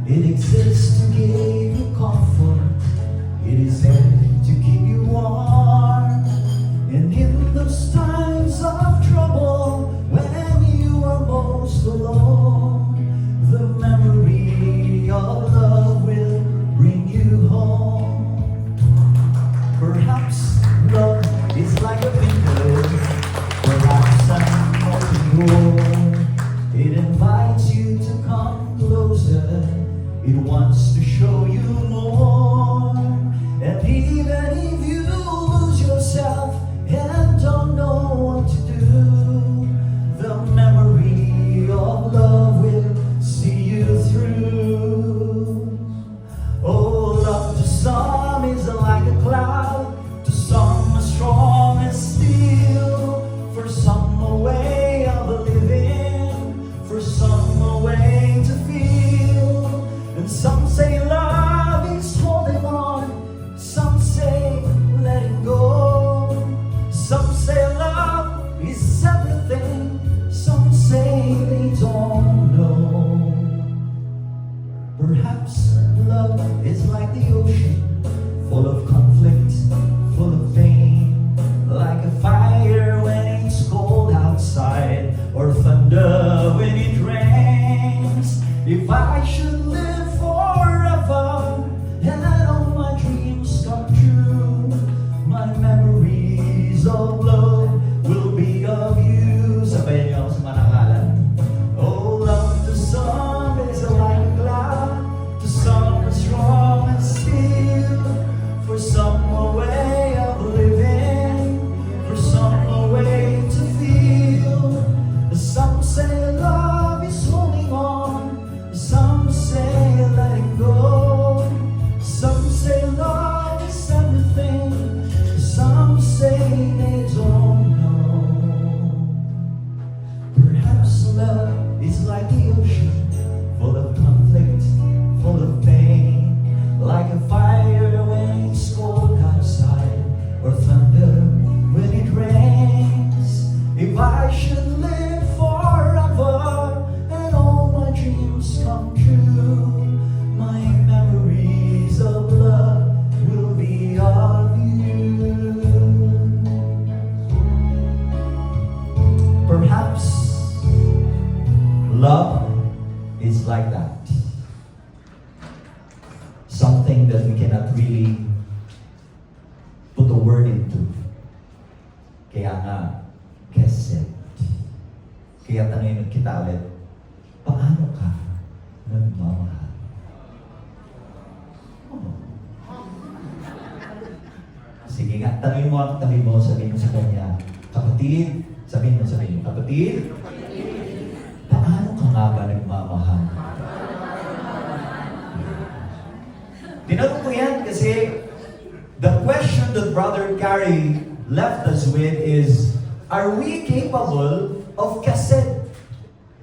It exists to give you comfort. It is there to keep you warm. And in those times of trouble, when you are most alone, the memory of love will bring you home. Perhaps love is like a window, perhaps an open door. It invites you to come closer. It wants to show you more. And even if you lose yourself and don't know what to do, the memory of love will see you through. Oh, love to some is like a cloud, to some as strong as steel. For some a way of living, for some a way to feel. And some say love is holding on, some say letting go. Some say love is everything, some say they don't know. Perhaps love is like the ocean, full of conflict, full of pain. Like a fire when it's cold outside, or thunder when it rains. If I should live forever and all my dreams come true, my memories of love will be of you. Sabayan niyo ako sa manangalan. Oh, love to some is like a cloud, to some as strong as steel. For some a way of living, for some a way to feel. Some say love is holding on, some say letting go. Some say love is everything, some say they don't know. Perhaps love is like the ocean, full of conflict, full of pain. Like a fire when it's cold outside, or thunder when it rains. If I should live forever and all my dreams come true, my memories of love will be of you. Perhaps love is like that. Something that we cannot really put a word into. Kaya nga, kesed. Kaya tanungin kita ulit, paano ka nagmamahal? Oh. Sige nga, tanungin mo ang tabi mo, sabihin mo sa kanya, kapatid, sabihin mo, kapatid, paano ka nga ba nagmamahal? Tinanong ko yan kasi the question that Brother Carey left us with is, are we capable of kased?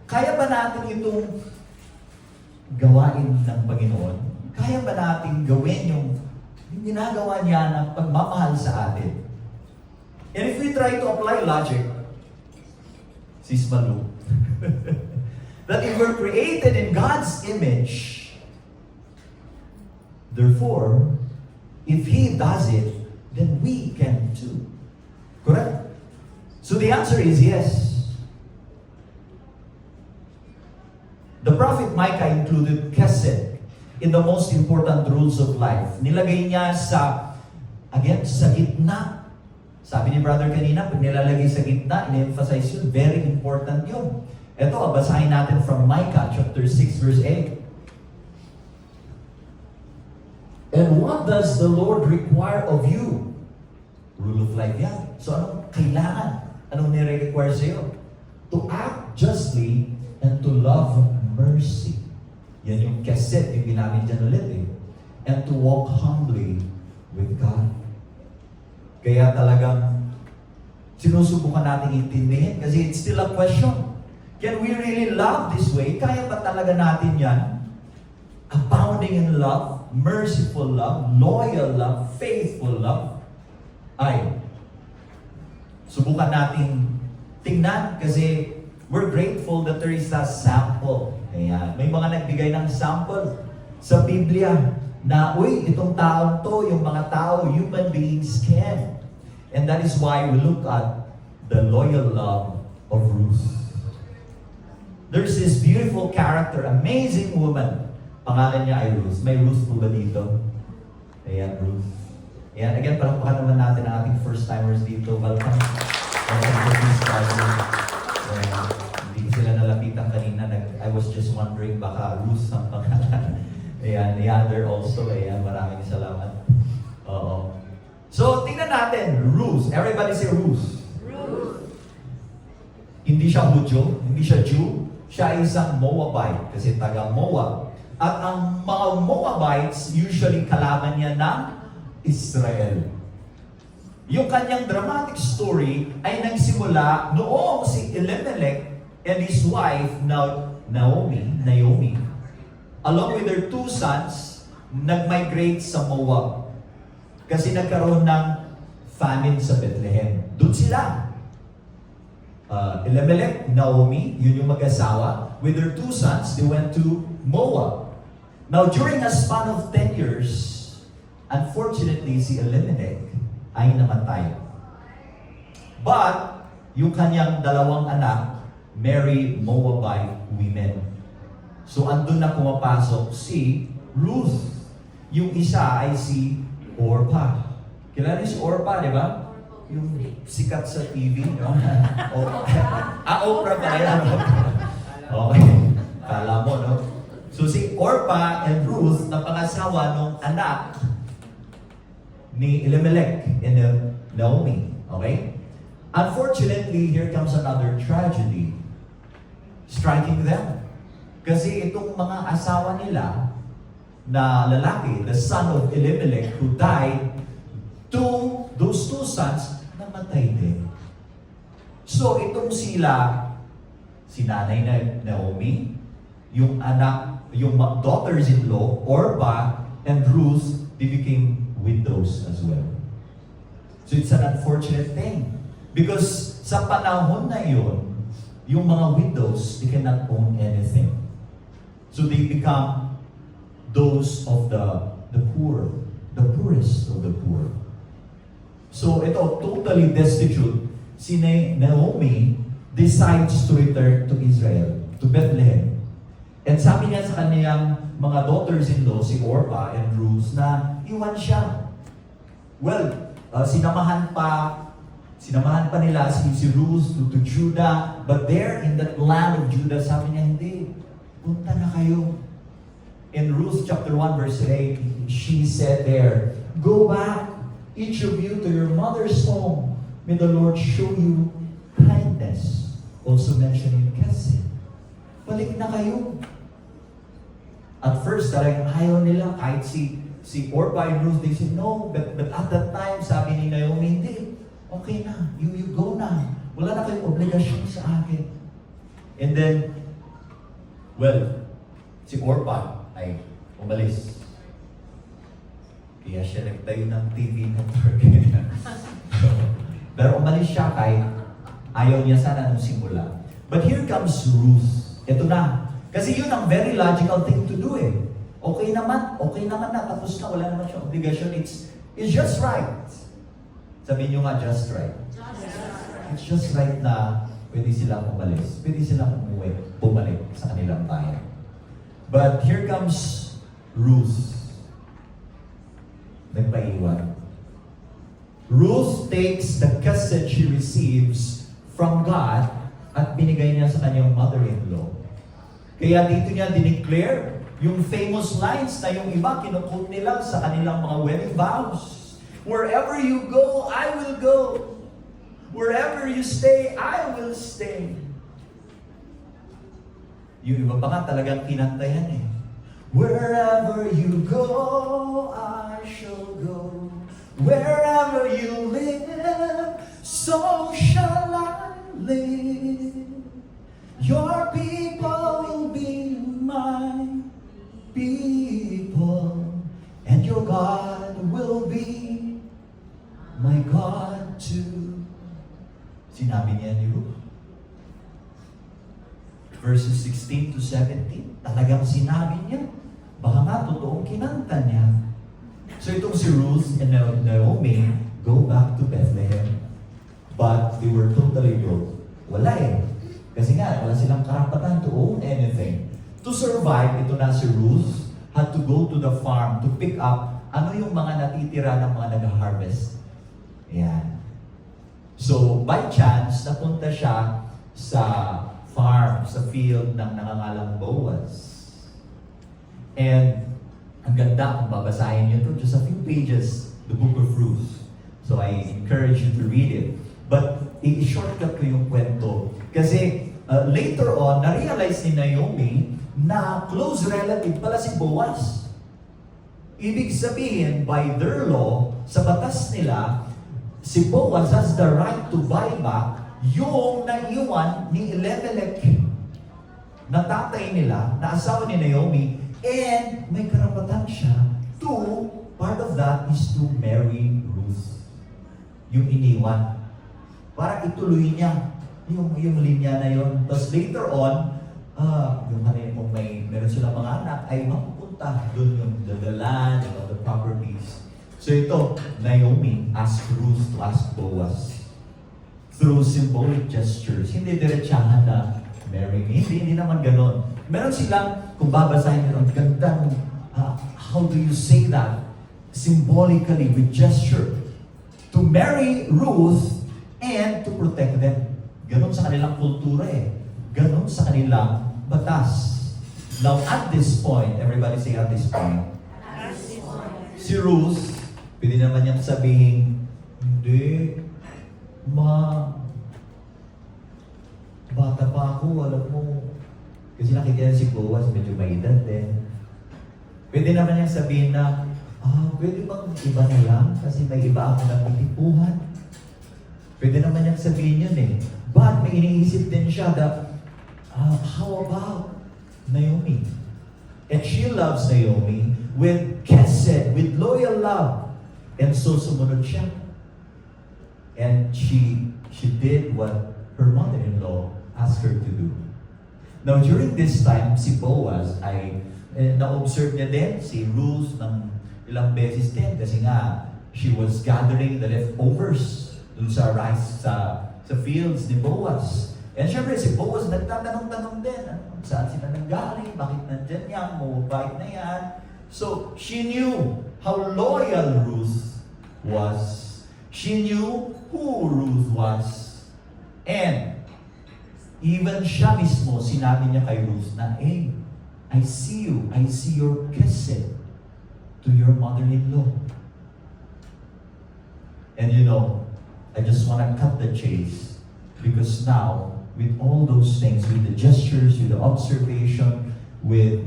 Kaya ba natin itong gawain ng Panginoon? Kaya ba natin gawin yung ginagawa niya ng pagmamahal sa atin? And if we try to apply logic, sis Malu, that if we're created in God's image, therefore, if He does it, then we can too. Correct? So the answer is yes. The prophet Micah included kesed in the most important rules of life. Nilagay niya sa gitna. Sabi ni brother kanina, pag nilalagay sa gitna, in-emphasize yun, very important yun. Ito, basahin natin from Micah chapter 6 verse 8. And what does the Lord require of you? Rule of life yan. So anong kailangan? Anong nire-require sa'yo? To act justly and to love mercy. Yan yung kesed, yung ginamit dyan ulit eh. And to walk humbly with God. Kaya talagang sinusubukan natin intindihin kasi it's still a question. Can we really love this way? Kaya ba talaga natin yan? Abounding in love, merciful love, loyal love, faithful love. Ay, subukan natin tingnan kasi we're grateful that there is a sample. Ayan. May mga nagbigay ng sample. sa Biblia na, uy, itong taong to, yung mga tao, human beings can. And that is why we look at the loyal love of Ruth. There's this beautiful character, amazing woman. Pangalan niya ay Ruth. May Ruth po ba dito? Ayan, Ruth. Ayan, again, palakpakan naman natin ang ating first-timers dito. Welcome. Welcome to this gathering. Hindi ko sila nalapitan kanina. I was just wondering, baka Ruth ang pangalan. Ayan, the other also. Ayan, maraming salamat. Oo. So, tingnan natin. Ruth. Everybody say Ruth. Ruth. Hindi siya Hudyo, hindi siya Jew. Siya ay isang Moabite kasi taga Moab. At ang mga Moabites, usually kalaban niya ng Israel. Yung kanyang dramatic story ay nagsimula noong si Elimelech and his wife, Naomi, along with their 2 sons, nag-migrate sa Moab. Kasi nagkaroon ng famine sa Bethlehem. Doon sila. Elimelech, Naomi, yun yung mag-asawa. With their 2 sons, they went to Moab. Now, during a span of 10 years, unfortunately, si Elimelech ay namatay. But, yung kanyang 2 anak, marry Moabite women. So, andun na pumapasok si Ruth. Yung isa ay si Orpah. Kilala niyo si Orpah, di ba? Yung sikat sa TV, no? Oprah pala yan. Okay. Kala mo, no? So si Orpah and Ruth na pangasawa nung anak ni Elimelech and Naomi. Okay? Unfortunately, here comes another tragedy striking them. Kasi itong mga asawa nila na lalaki, the son of Elimelech who died, those 2 sons namatay din. So itong sila, si nanay na Naomi, yung anak, yung daughters-in-law, Orpah and Ruth, they became widows as well. So it's an unfortunate thing. Because sa panahon na yun, yung mga widows, they cannot own anything. So they become those of the poor, the poorest of the poor. So ito, totally destitute, si Naomi decides to return to Israel, to Bethlehem. And sabi niya sa kaniyang mga daughters-in-law, si Orpah and Ruth, na iwan siya. Well, sinamahan pa nila si Ruth to Judah, but there in that land of Judah, sabi niya, hindi, punta na kayo. In Ruth chapter 1 verse 8, she said there, go back, each of you to your mother's home. May the Lord show you kindness. Also mentioned in Kesed. Balik na kayo. At first, talagang ayaw nila, kahit si Orpah and Ruth, they said, no, but at that time, sabi ni Naomi, hindi, okay na, you go na. Wala na kayong obligasyon sa akin. And then, well, si Orpah ay umalis. Kaya siya nagtayo ng TV network. Pero umalis siya kahit ayaw niya sana nung simula. But here comes Ruth. Ito na. Kasi yun ang very logical thing to do eh. Okay naman na, tapos na, wala naman siyang obligasyon. It's just right. Sabihin nyo nga, just right. It's just right na pwede silang umalis. Pwede silang bumalik sa kanilang bayan. But here comes Ruth. Nagpaiwan. Ruth takes the casket she receives from God at binigay niya sa kanyang mother-in-law. Kaya dito niya dineclare yung famous lines na yung iba kinukot nila sa kanilang mga wedding vows. Wherever you go, I will go. Wherever you stay, I will stay. Yung iba pa nga talagang kinantayan eh. Wherever you go, I shall go. Wherever you live, so shall I live. Your people will be my people, and your God will be my God too. Sinabi niya ni Ruth. Verses 16 to 17, talagang sinabi niya baka nga totoong kinanta niya. So itong si Ruth and Naomi go back to Bethlehem. But they were totally broke. Wala eh. Kasi nga, wala silang karapatan to own anything. To survive, ito na si Ruth had to go to the farm to pick up ano yung mga natitira ng mga nag-harvest. Ayan. So, by chance, napunta siya sa farm, sa field ng nangangalang Boaz. And ang ganda kung babasahin nyo ito, just a few pages, the book of Ruth. So I encourage you to read it. But i-shortcut ko yung kwento. Kasi later on, na-realize ni Naomi na close relative pala si Boaz. Ibig sabihin, by their law, sa batas nila, si Boaz has the right to buy back yung naiwan ni Elimelech na tatay nila, na asawa ni Naomi, and may karapatan siya to, part of that is to marry Ruth. Yung iniwan. Para ituloy niya yung linya na yun. Tapos later on, yung kanina kung meron silang mga anak, ay mapupunta doon yung the land, the properties. So ito, Naomi asked Ruth to ask Boaz through symbolic gestures. Hindi diretsahan na marry me. Hindi naman ganon. Meron silang, kung babasahin nyo, ang ganda, how do you say that? Symbolically, with gesture. To marry Ruth and to protect them. Ganon sa kanilang kultura eh. Ganon sa kanilang batas. Now, at this point, everybody say at this point. At this point. Si Ruth, pwede naman niyang sabihin, hindi, bata pa ako, alam mo. Kasi nakikita si Boaz, medyo may edad din. Pwede naman niyang sabihin na, pwede bang iba na lang? Kasi may iba ako na titipuhan. Pwede naman niyang sabihin yun eh. But may iniisip din siya that, how about Naomi? And she loves Naomi with chesed, with loyal love. And so sumunod siya. And she did what her mother-in-law asked her to do. Now, during this time, si Boaz ay na-observe niya din si Ruth ng ilang beses din kasi nga she was gathering the leftovers dun sa rice sa fields ni Boaz. And syempre, si Boaz nagtatanong-tanong din, saan sila nanggaling, bakit nandyan yan, mabait na yan. So, she knew how loyal Ruth was. She knew who Ruth was. And even siya mismo, sinabi niya kay Ruth na, hey, I see you. I see your kissing to your mother-in-law. And you know, I just want to cut the chase. Because now, with all those things, with the gestures, with the observation, with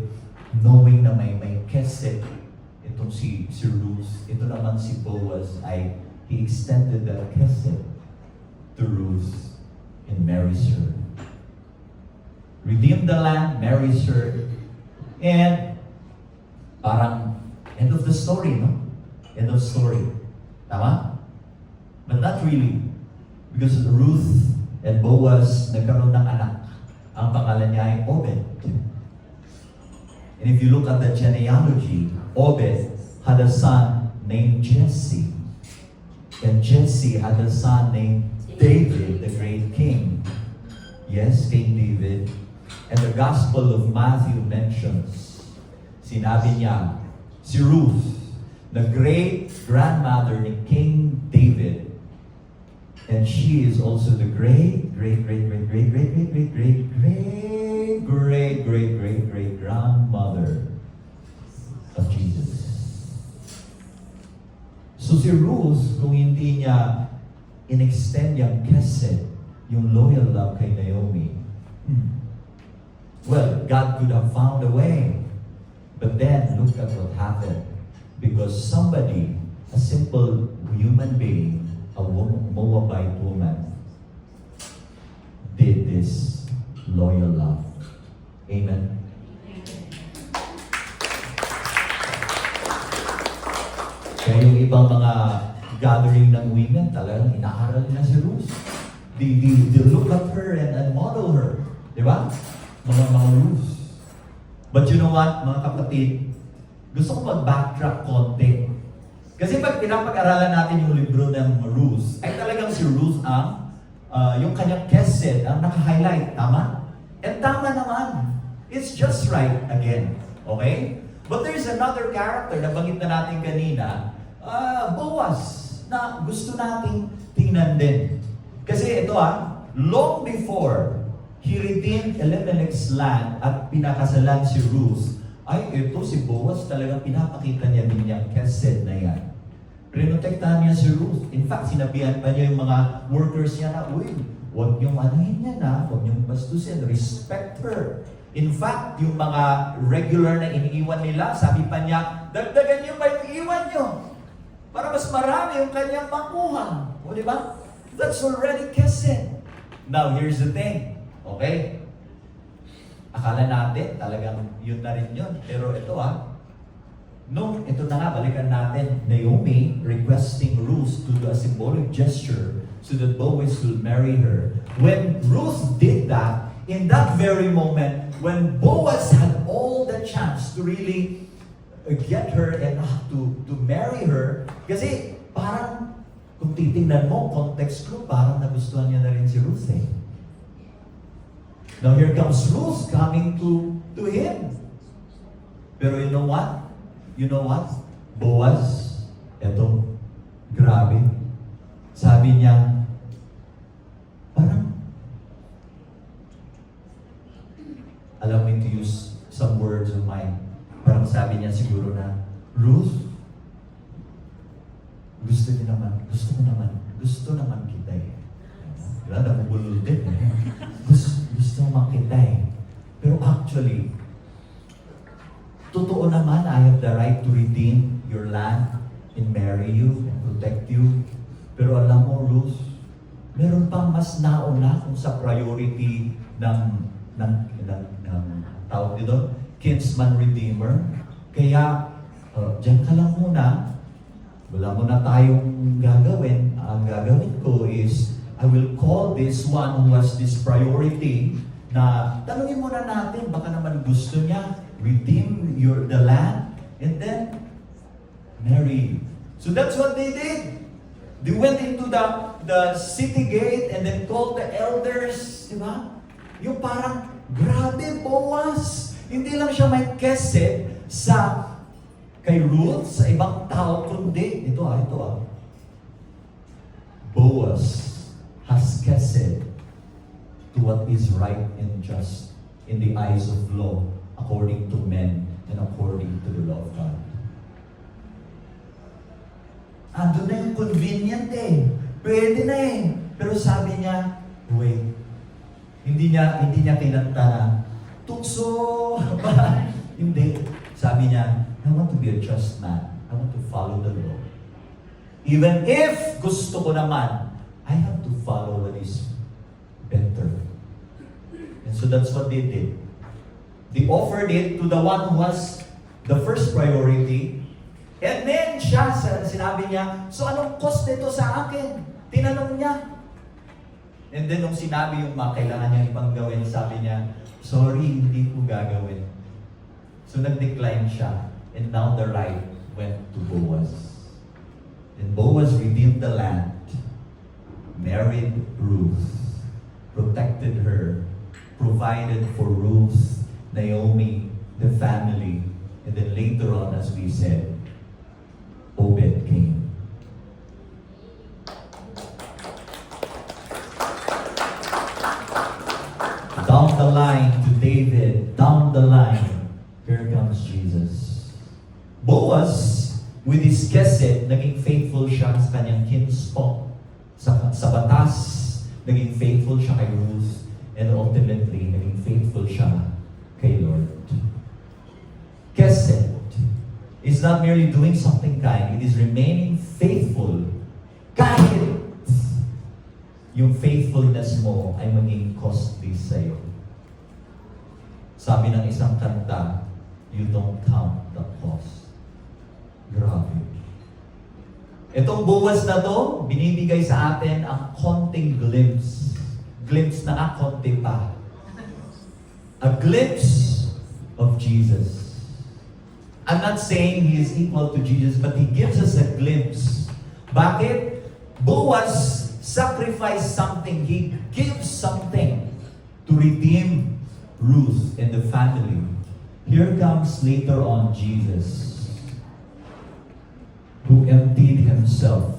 knowing na may kissing, itong si Ruth, ito naman si Boaz ay he extended that kissing to Ruth and marries her. Redeemed the land, marries her, and parang end of the story, no? End of story. Tama? But not really. Because Ruth and Boaz nagkaroon ng anak. Ang pangalan niya ay Obed. And if you look at the genealogy, Obed had a son named Jesse. And Jesse had a son named David, the great king. Yes, King David. And the Gospel of Matthew mentions, sinabi niya, si Ruth, the great-grandmother ni King David, and she is also the great-grandmother of Jesus. So si Ruth, kung hindi niya in-extend yung kesed, yung loyal love kay Naomi, well, God could have found a way. But then, look at what happened. Because somebody, a simple human being, a Moabite woman, did this loyal love. Amen? Kaya yung ibang mga gathering ng women, talagang inaaral na si Ruth. They look at her and model her. Di ba? Mga Ruth. But you know what, mga kapatid, gusto ko mag-backtrack konti. Kasi pag pinapag-aralan natin yung libro ng Ruth, ay talagang si Ruth ang yung kanyang kesed ang naka-highlight. Tama? And tama naman. It's just right again. Okay? But there's another character na banggit na natin kanina, Boaz, na gusto nating tingnan din. Kasi ito long before he redeemed Elimelech's land at pinakasalan si Ruth, ay ito si Boaz talagang pinapakita niya din yung kesed na yan. Prinotektahan niya si Ruth. In fact, sinabihan pa niya yung mga workers niya na, uy, huwag niyong anuhin niya na, huwag niyong bastusin, respect her. In fact, yung mga regular na iniiwan nila, sabi pa niya, dagdagan niyo pa yung iwan niyo para mas marami yung kanyang makuha. O di ba? That's already kesed. Now, here's the thing. Okay? Akala natin talagang yun na rin yun. Pero ito ito na nga, balikan natin, Naomi requesting Ruth to do a symbolic gesture so that Boaz will marry her. When Ruth did that, in that very moment, when Boaz had all the chance to really get her and to marry her, kasi parang kung titingnan mo, context ko, parang nagustuhan niya na rin si Ruth eh. Now here comes Ruth coming to him. Pero you know what? You know what? Boaz, eto, grabe. Sabi niya, parang, allow me to use some words of mine. Parang sabi niya siguro na, Ruth, gusto naman kita eh. Diba? Nabubulol din eh. Gusto naman kita eh. Pero actually, totoo naman, I have the right to redeem your land and marry you and protect you. Pero alam mo, Ruth, meron pang mas nauna kung sa priority ng tawag dito, kinsman redeemer. Kaya, dyan ka lang muna. Wala muna tayong gagawin. Ang gagawin ko is, I will call this one who has this priority na tanungin muna natin, baka naman gusto niya redeem the land and then marry. So that's what they did. They went into the city gate and then called the elders, di ba? Yung parang, grabe, Boaz. Hindi lang siya may kesed sa kay Ruth, sa ibang tao, kundi, ito Boaz has kesed to what is right and just in the eyes of law, according to men and according to the law of God. Andun na yung convenient eh. Pwede na eh. Pero sabi niya, wait. Hindi niya kinanta na, tukso! Hindi. Sabi niya, I want to be a just man. I want to follow the law. Even if gusto ko naman, I have to follow what is better. And so that's what they did. They offered it to the one who was the first priority. And then siya, sinabi niya, so anong cost nito sa akin? Tinanong niya. And then nung sinabi yung mga kailangan niya ibang gawin, sabi niya, sorry, hindi ko gagawin. So nag-decline siya. And now the right went to Boaz. And Boaz redeemed the land, married Ruth, protected her, provided for Ruth, Naomi, the family, and then later on, as we said, Obed came. Down the line to David, down the line, here comes Jesus. Boaz, with his kesed, naging faithful siya sa kanyang kinsfolk. Sa batas, naging faithful siya kay Ruth, and ultimately, naging faithful siya kay Lord. Kesed is not merely doing something kind, it is remaining faithful kahit yung faithfulness mo ay maging costly sa'yo. Sabi ng isang kanta, you don't count the cost. Grabe. Itong Boaz na to, binibigay sa atin ang konting glimpse. Glimpse na konti pa. A glimpse of Jesus. I'm not saying he is equal to Jesus, but he gives us a glimpse. Bakit? Boaz sacrificed something. He gives something to redeem Ruth and the family. Here comes later on Jesus, who emptied himself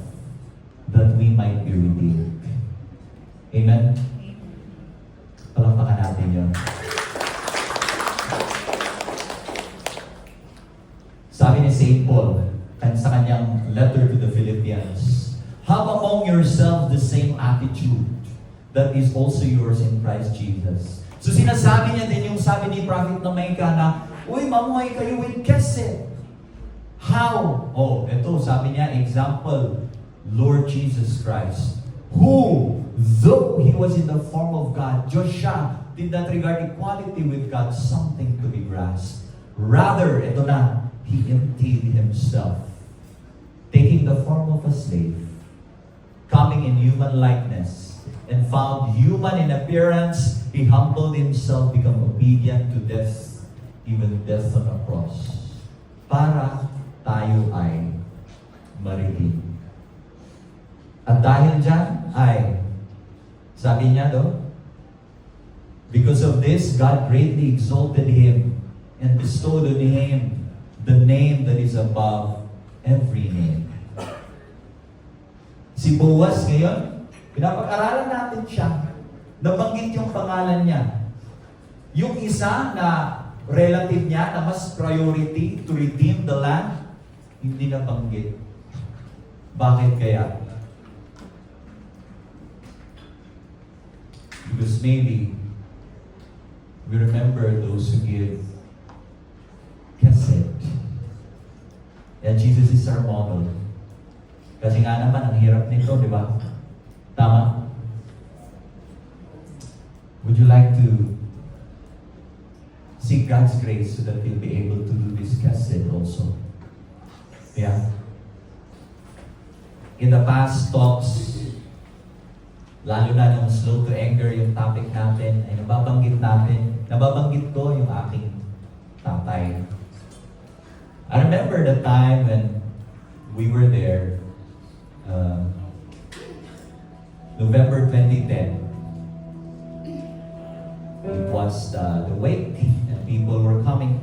that we might be redeemed. Amen? Palakpakan natin yun. Sabi ni St. Paul, sa kanyang letter to the Philippians, have among yourselves the same attitude that is also yours in Christ Jesus. So sinasabi niya din yung sabi ni Prophet na Micah na, uy, mamuhay kayo with kesed. How? Oh, ito, sabi niya, example, Lord Jesus Christ, who, though he was in the form of God, Joshua did not regard equality with God something to be grasped. Rather, ito na, he emptied himself, taking the form of a slave, coming in human likeness, and found human in appearance, he humbled himself, become obedient to death, even death on a cross, para tayo ay maritim. At dahil dyan ay, sabi niya do, because of this, God greatly exalted him and bestowed on him the name that is above every name. Si Boaz ngayon, pinapag-aralan natin siya. Nabanggit yung pangalan niya. Yung isa na relative niya na mas priority to redeem the land, hindi nabanggit. Bakit kaya? Because maybe we remember those who give kesed. And Jesus is our model. Kasi nga naman, ang hirap nito, di ba? Tama? Would you like to seek God's grace so that you'll be able to do this kesed also? Yeah. In the past talks, lalo na nung slow to anger yung topic natin, ay nababanggit ko yung aking tatay. I remember the time when we were there, November 2010. It was the wake and people were coming.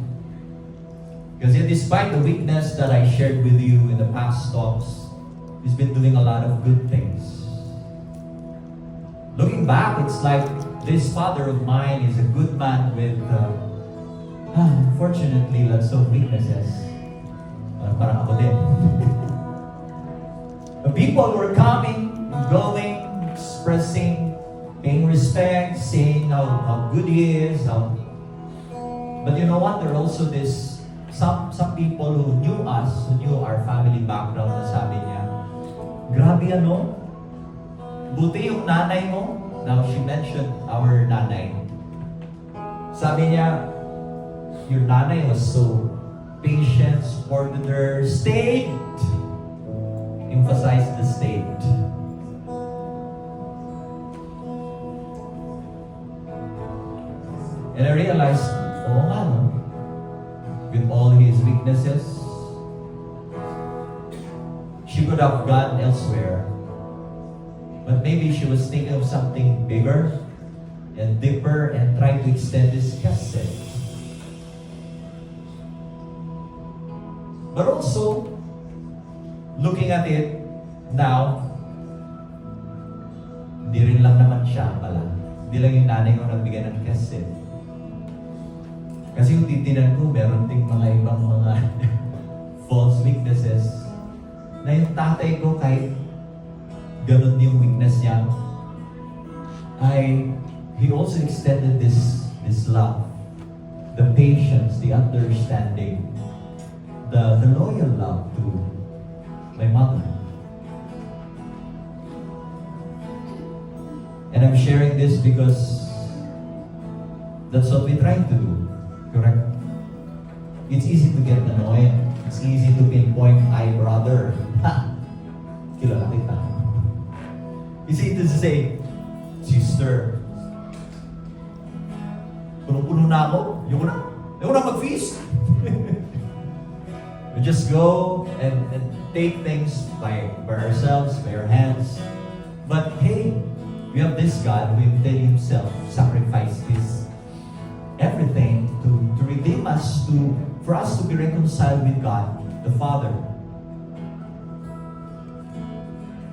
Because despite the weakness that I shared with you in the past talks, he's been doing a lot of good things. Looking back, it's like this father of mine is a good man with, unfortunately, lots of weaknesses. Parang ako din. The people were coming and going, expressing, paying respect, saying how good he is. But you know what? There are also some people who knew us, who knew our family background, na sabi niya, grabe ano? Buti yung nanay mo. Now, she mentioned our nanay. Sabi niya, your nanay was so patient, supported her, stayed. Emphasize the state. And I realized, oh nga no, with all his weaknesses, she could have gone elsewhere. But maybe she was thinking of something bigger and deeper and trying to extend this kesed. But also, looking at it now, hindi rin lang naman siya pala. Hindi lang yung nanay ko nagbigay ng kesed. Kasi yung titinan ko, meron ding mga ibang mga false weaknesses na yung tatay ko kahit ganun yung weakness niya, he also extended this love, the patience, the understanding, the loyal love to my mother. And I'm sharing this because that's what we try to do, correct? It's easy to get annoyed. It's easy to pinpoint, ay brother, kilala kita. It's easy to say, sister, punong-puno na ako, ayoko na mag-feast. take things by ourselves, by our hands. But hey, we have this God who intended Himself sacrifice His everything to redeem us, for us to be reconciled with God, the Father.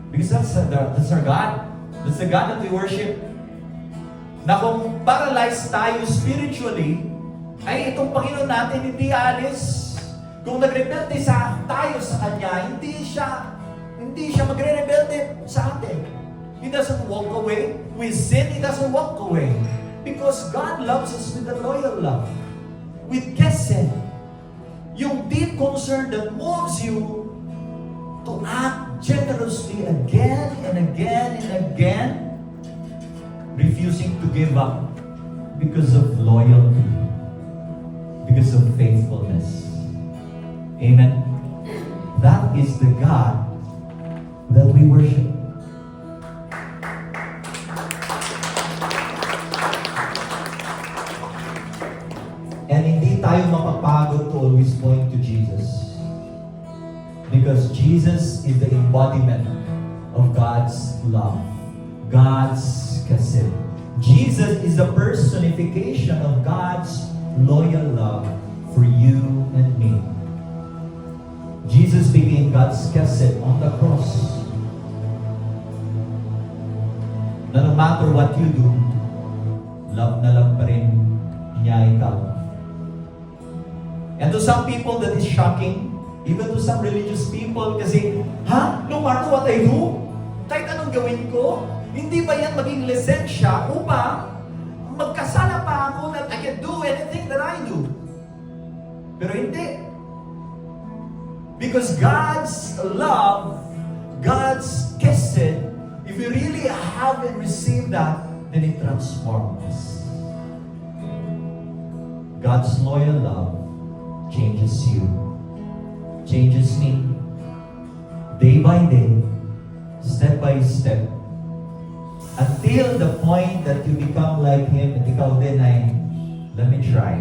Because that's our God. That's the God that we worship. Na kung paralyzed tayo spiritually, ay itong Panginoon natin hindi alis. Kung nagrebelde tayo sa Kanya, hindi siya magre-rebelde sa atin. He doesn't walk away. We sin, He doesn't walk away. Because God loves us with a loyal love. With kesed. Yung deep concern that moves you to act generously again and again and again, refusing to give up because of loyalty, because of faithfulness. Amen. That is the God that we worship. And hindi tayo mapapagod to always point to Jesus. Because Jesus is the embodiment of God's love. God's kased. Jesus is the personification of God's loyal love for you and me. Jesus became God's kased on the cross. Na no matter what you do, love na love pa rin niya ikaw. And to some people that is shocking, even to some religious people, kasi, no matter what I do, kahit anong gawin ko, hindi ba yan maging lisensya upang magkasala pa ako that I can do anything that I do? Pero hindi. Because God's love, God's kesed, if you really haven't received that, then it transforms us. God's loyal love changes you, changes me, day by day, step by step, until the point that you become like Him, and ikaw din ay, let me try.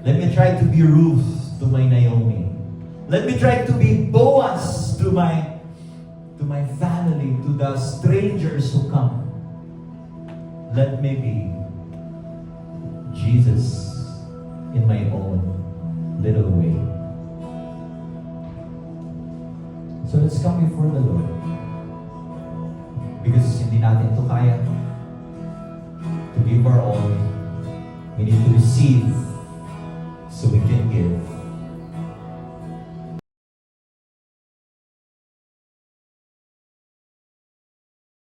Let me try to be Ruth to my Naomi. Let me try to be Boaz to my family, to the strangers who come. Let me be Jesus in my own little way. So let's come before the Lord. Because hindi natin ito kaya. To give our all, we need to receive